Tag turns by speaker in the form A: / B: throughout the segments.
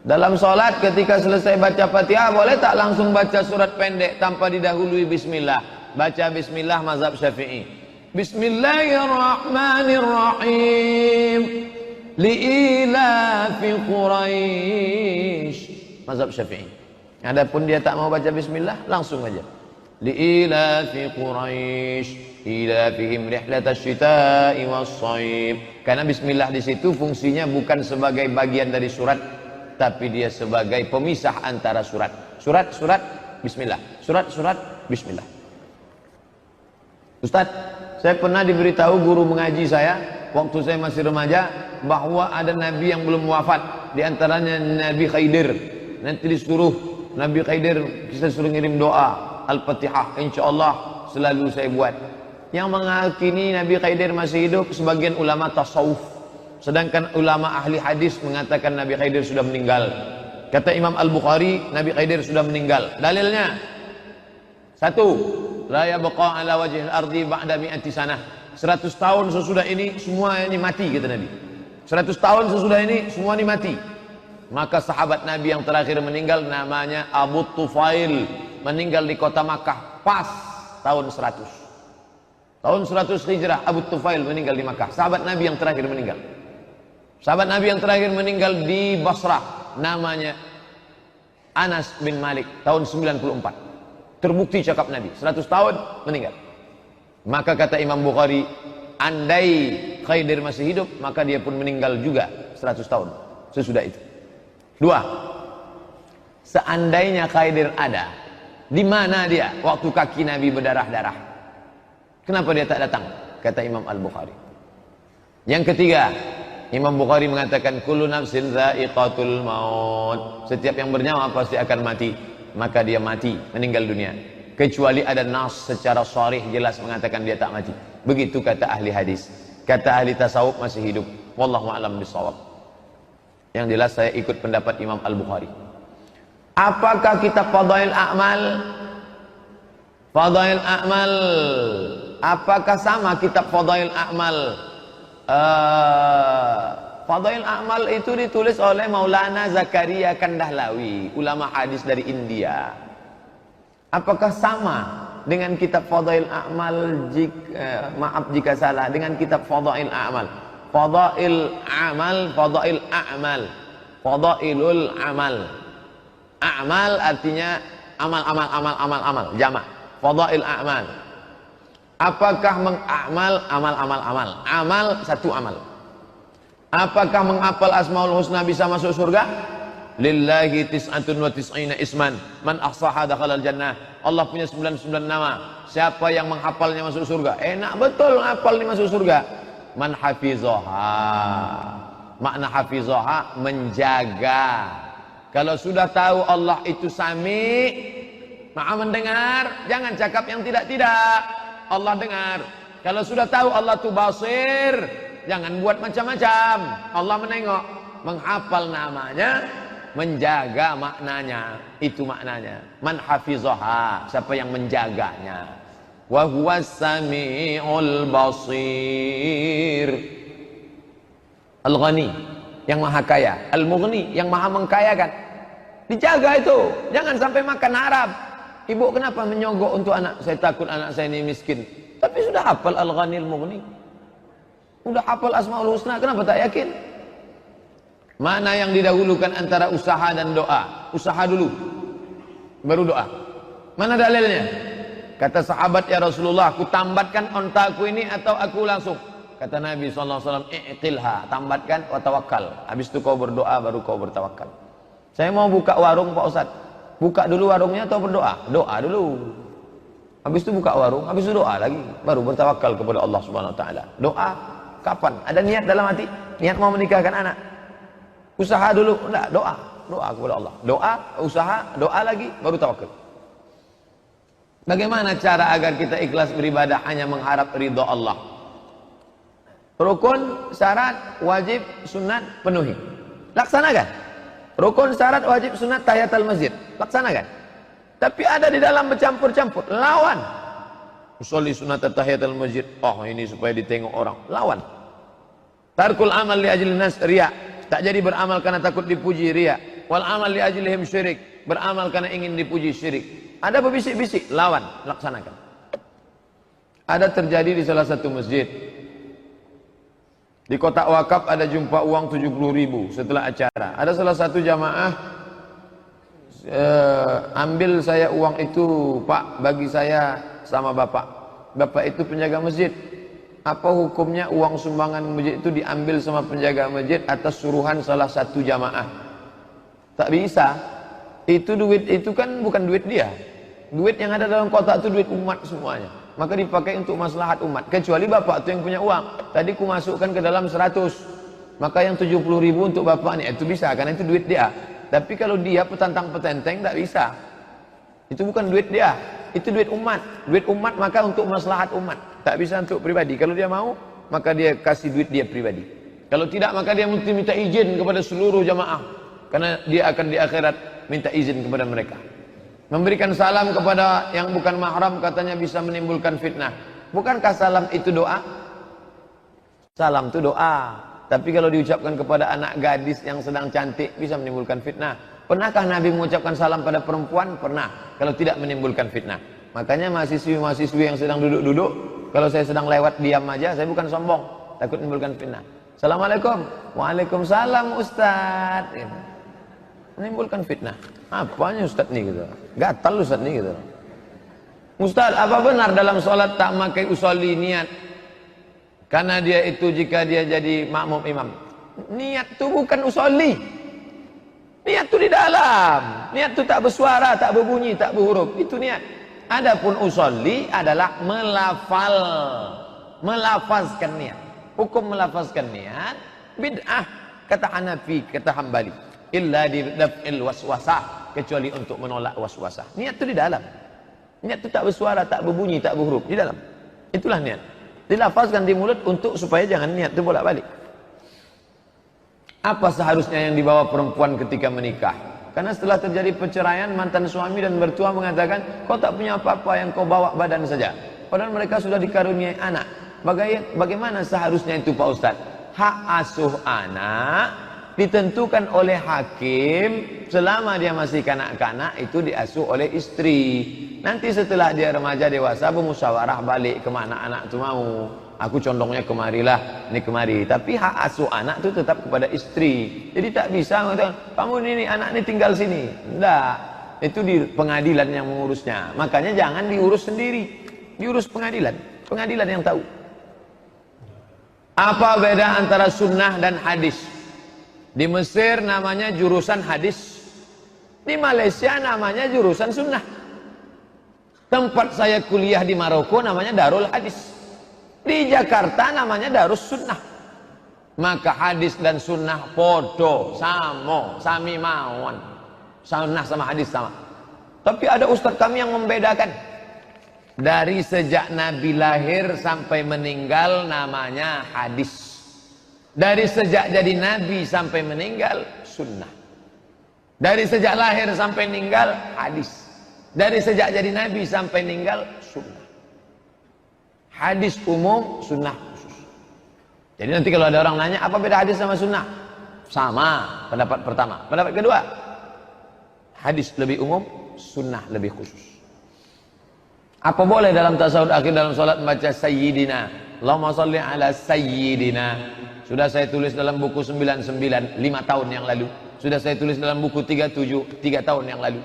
A: Dalam sholat ketika selesai baca Fatihah, boleh tak langsung baca surat pendek tanpa didahului bismillah? Baca bismillah mazhab Syafi'i. Bismillahirrahmanirrahim. Li'ilafi Quraisy. Mazhab Syafi'i. Adapun dia tak mau baca bismillah, langsung aja. Li'ilafi Quraisy. Ilafihim rihlatash syita'i was-shaib. Karena bismillah di situ fungsinya bukan sebagai bagian dari surat, tapi dia sebagai pemisah antara surat. Surat bismillah. Surat bismillah. Ustaz, saya pernah diberitahu guru mengaji saya waktu saya masih remaja bahwa ada nabi yang belum wafat, di antaranya Nabi Khidir. Nanti disuruh Nabi Khidir, kita suruh ngirim doa Al-Fatihah, insyaallah selalu saya buat. Yang mengakini Nabi Khidir masih hidup sebagian ulama tasawuf, sedangkan ulama ahli hadis mengatakan Nabi Khidir sudah meninggal. Kata Imam Al-Bukhari, Nabi Khidir sudah meninggal. Dalilnya, satu, la yabqa ala wajhil ardi ba'da mi'ati sanah. 100 tahun sesudah ini semua ini mati, kata Nabi. 100 tahun sesudah ini semua ini mati. Maka sahabat Nabi yang terakhir meninggal namanya Abu Tufail, meninggal di kota Makkah pas tahun 100. Tahun 100 Hijrah Abu Tufail meninggal di Makkah. Sahabat Nabi yang terakhir meninggal. Sahabat Nabi yang terakhir meninggal di Basrah, namanya Anas bin Malik, tahun 94. Terbukti cakap Nabi, 100 tahun meninggal. Maka kata Imam Bukhari, andai Khidir masih hidup, maka dia pun meninggal juga 100 tahun sesudah itu. Dua, seandainya Khidir ada, di mana dia waktu kaki Nabi berdarah-darah? Kenapa dia tak datang? Kata Imam Al-Bukhari. Yang ketiga, Imam Bukhari mengatakan kullu nafsin dha'iqatul maut. Setiap yang bernyawa pasti akan mati. Maka dia mati, meninggal dunia. Kecuali ada nas secara sharih jelas mengatakan dia tak mati. Begitu kata ahli hadis. Kata ahli tasawuf masih hidup. Wallahu a'lam bishawab. Yang jelas saya ikut pendapat Imam Al-Bukhari. Apakah kitab Fadail A'mal? Fadail A'mal, apakah sama kitab Fadail A'mal? Fadail A'mal itu ditulis oleh Maulana Zakaria Kandahlawi, ulama hadis dari India. Apakah sama dengan kitab Fadail A'mal? Maaf jika salah, dengan kitab Fadail A'mal. Fadail A'mal, Fadail A'mal, Fadailul Amal. A'mal artinya amal, jamak. Fadail A'mal. Apakah mengamal amal? Amal satu amal. Apakah menghafal Asmaul Husna bisa masuk surga? Lillahi tis'atun wa tis'ina isman man ahsaha dakhalal jannah. Allah punya 99 nama. Siapa yang menghafalnya masuk surga? Enak betul menghafal ini masuk surga. Man hafizaha. Makna hafizaha menjaga. Kalau sudah tahu Allah itu Sami, Maha mendengar, jangan cakap yang tidak-tidak. Allah dengar. Kalau sudah tahu Allah itu basir, jangan buat macam-macam. Allah menengok. Menghafal namanya, menjaga maknanya. Itu maknanya. Man hafizaha, siapa yang menjaganya. Wa huwas sami'ul basir. Al-Ghani, yang maha kaya. Al-Mughni, yang maha mengkayakan. Dijaga itu, jangan sampai makan Arab. Ibu kenapa menyogok untuk anak? Saya takut anak saya ini miskin. Tapi sudah hafal Al-Ghani Al-Mughni. Sudah hafal Asmaul Husna, kenapa tak yakin? Mana yang didahulukan antara usaha dan doa? Usaha dulu, baru doa. Mana dalilnya? Kata sahabat, ya Rasulullah, aku tambatkan ontaku ini atau aku langsung? Kata Nabi SAW, i'tilha, tambatkan wa tawakkal. Habis itu kau berdoa, baru kau bertawakal. Saya mau buka warung Pak Ustaz. Buka dulu warungnya atau berdoa? Doa dulu. Habis itu buka warung, habis itu doa lagi, baru bertawakal kepada Allah Subhanahu wa taala. Doa kapan? Ada niat dalam hati, niat mau menikahkan anak. Usaha dulu, enggak, doa kepada Allah. Doa, usaha, doa lagi, baru tawakal. Bagaimana cara agar kita ikhlas beribadah hanya mengharap ridha Allah? Rukun, syarat, wajib, sunat penuhi. Laksanakan. Rukun, syarat, wajib, sunat, tahiyatul masjid. Laksanakan. Tapi ada di dalam bercampur-campur. Lawan. Usolli sunat tahiyatul masjid. Oh, ini supaya ditengok orang. Lawan. Tarkul amal li ajli nas, riya. Tak jadi beramal karena takut dipuji, riya. wal amal li ajlihim syirik, beramal karena ingin dipuji syirik. Ada berbisik-bisik, lawan, laksanakan. Ada terjadi di salah satu masjid. Di kotak wakaf ada jumpa uang 70.000 setelah acara. Ada salah satu jamaah, ambil saya uang itu Pak, bagi saya sama Bapak. Bapak itu penjaga masjid. Apa hukumnya uang sumbangan masjid itu diambil sama penjaga masjid atas suruhan salah satu jamaah? Tak bisa. Itu duit itu kan bukan duit dia. Duit yang ada dalam kotak itu duit umat semuanya. Maka dipakai untuk maslahat umat. Kecuali bapak itu yang punya uang. Tadi ku masukkan ke dalam 100. Maka yang 70.000 untuk bapak ini itu bisa karena itu duit dia. Tapi kalau dia petantang petenteng tak bisa. Itu bukan duit dia. Itu duit umat. Duit umat maka untuk maslahat umat. Tak bisa untuk pribadi. Kalau dia mau, maka dia kasih duit dia pribadi. Kalau tidak, maka dia mesti minta izin kepada seluruh jamaah. Karena dia akan di akhirat minta izin kepada mereka. Memberikan salam kepada yang bukan mahram katanya bisa menimbulkan fitnah. Bukankah salam itu doa? Salam itu doa. Tapi kalau diucapkan kepada anak gadis yang sedang cantik bisa menimbulkan fitnah. Pernahkah Nabi mengucapkan salam pada perempuan? Pernah. Kalau tidak menimbulkan fitnah. Makanya mahasiswi-mahasiswi yang sedang duduk-duduk, kalau saya sedang lewat diam aja, saya bukan sombong, takut menimbulkan fitnah. Assalamualaikum. Waalaikumsalam Ustaz. Gitu. Menimbulkan fitnah. Apanya Ustaz nih gitu? Gatal Ustaz nih gitu. Ustaz, apa benar dalam sholat tak pakai usolli niat? Karena dia itu jika dia jadi makmum imam. Niat itu bukan usolli. Niat itu di dalam. Niat itu tak bersuara, tak berbunyi, tak berhuruf. Itu niat. Adapun usolli adalah melafazkan niat. Hukum melafazkan niat bid'ah kata Hanafi, kata Hambali. Illa di daf'il waswasah, kecuali untuk menolak waswasah. Niat itu di dalam. Niat itu tak bersuara, tak berbunyi, tak berhuruf, di dalam. Itulah niat. Dilafazkan di mulut untuk supaya jangan niat itu bolak-balik. Apa seharusnya yang dibawa perempuan ketika menikah? Karena setelah terjadi perceraian, mantan suami dan mertua mengatakan, kau tak punya apa-apa yang kau bawa badan saja. Padahal mereka sudah dikaruniai anak. Bagaimana seharusnya itu Pak Ustadz? Hak asuh anak ditentukan oleh hakim selama dia masih kanak-kanak itu diasuh oleh istri. Nanti setelah dia remaja dewasa bermusyawarah balik kemana anak itu mau. Aku condongnya kemarilah, ini kemari. Tapi hak asuh anak itu tetap kepada istri. Jadi tak bisa mengatakan, kamu ini anak ini tinggal sini. Tidak, itu di pengadilan yang mengurusnya. Makanya jangan diurus sendiri, diurus pengadilan. Pengadilan yang tahu. Apa beda antara sunnah dan hadis? Di Mesir namanya jurusan hadis. Di Malaysia namanya jurusan sunnah. Tempat saya kuliah di Maroko namanya Darul Hadis. Di Jakarta namanya Darus Sunnah. Maka hadis dan sunnah podo, samo, sami mawon. Sunnah sama hadis sama. Tapi ada ustaz kami yang membedakan. Dari sejak Nabi lahir sampai meninggal namanya hadis. Dari sejak jadi Nabi sampai meninggal sunnah. Dari sejak lahir sampai meninggal hadis. Dari sejak jadi Nabi sampai meninggal sunnah. Hadis umum, sunnah khusus. Jadi nanti kalau ada orang nanya, apa beda hadis sama sunnah? Sama, pendapat pertama. Pendapat kedua, hadis lebih umum, sunnah lebih khusus. Apa boleh dalam tasawuf akhir dalam salat membaca Sayyidina? Allahumma salli ala Sayyidina. Sudah saya tulis dalam buku 99, 5 tahun yang lalu. Sudah saya tulis dalam buku 37, 3 tahun yang lalu.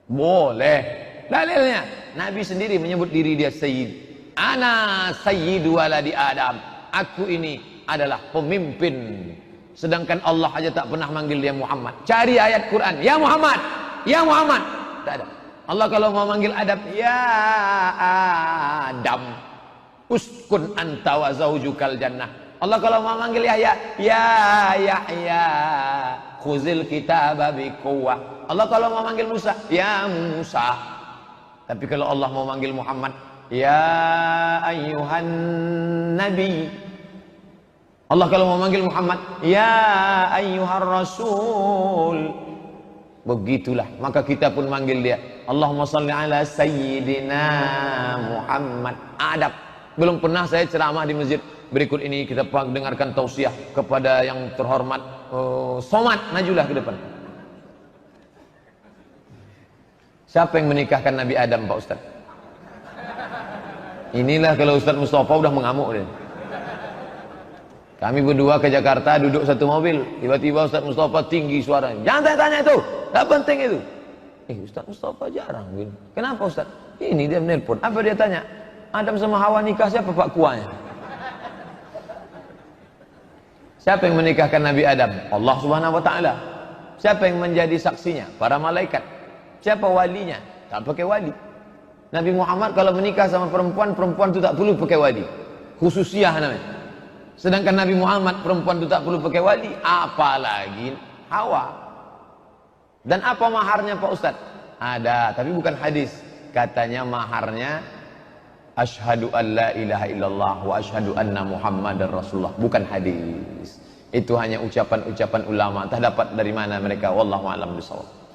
A: Boleh. Dalilnya, Nabi sendiri menyebut diri dia Sayyid. Ana sayyidu waladi Adam. Aku ini adalah pemimpin. Sedangkan Allah aja tak pernah manggil dia Muhammad. Cari ayat Quran. Ya Muhammad. Ya Muhammad. Tak ada. Allah kalau mau manggil Adam. Ya Adam. Uskun anta wa zaujukal jannah. Allah kalau mau manggil Yahya. Ya Yahya. Khuzil kitaba biquwwah. Allah kalau mau manggil Musa. Ya Musa. Tapi kalau Allah mau manggil Muhammad. Ya ayyuhan nabi. Allah kalau mau manggil Muhammad, ya ayyuhar rasul. Begitulah, maka kita pun manggil dia. Allahumma salli ala sayyidina Muhammad. Adab. Belum pernah saya ceramah di masjid. Berikut ini kita dengarkan tausiah kepada yang terhormat Somad, majulah ke depan. Siapa yang menikahkan Nabi Adam, Pak Ustaz? Inilah kalau Ustaz Mustafa udah mengamuk deh. Kami berdua ke Jakarta, duduk satu mobil. Tiba-tiba Ustaz Mustafa tinggi suaranya. Jangan tanya-tanya itu, tak penting itu. Ustaz Mustafa jarang gini. Kenapa Ustaz? Ini dia menelpon. Apa dia tanya? Adam sama Hawa nikah, siapa Pak Kuanya? Siapa yang menikahkan Nabi Adam? Allah Subhanahu wa taala. Siapa yang menjadi saksinya? Para malaikat. Siapa walinya? Tak pakai wali. Nabi Muhammad kalau menikah sama perempuan, perempuan itu tak perlu pakai wali. Khususiyah namanya. Sedangkan Nabi Muhammad, perempuan itu tak perlu pakai wali, apalagi Hawa. Dan apa maharnya Pak Ustaz? Ada, tapi bukan hadis. Katanya maharnya asyhadu an la ilaha illallah wa asyhadu anna Muhammadar Rasulullah, bukan hadis. Itu hanya ucapan-ucapan ulama. Entah dapat dari mana mereka, wallahu a'lam bishawab.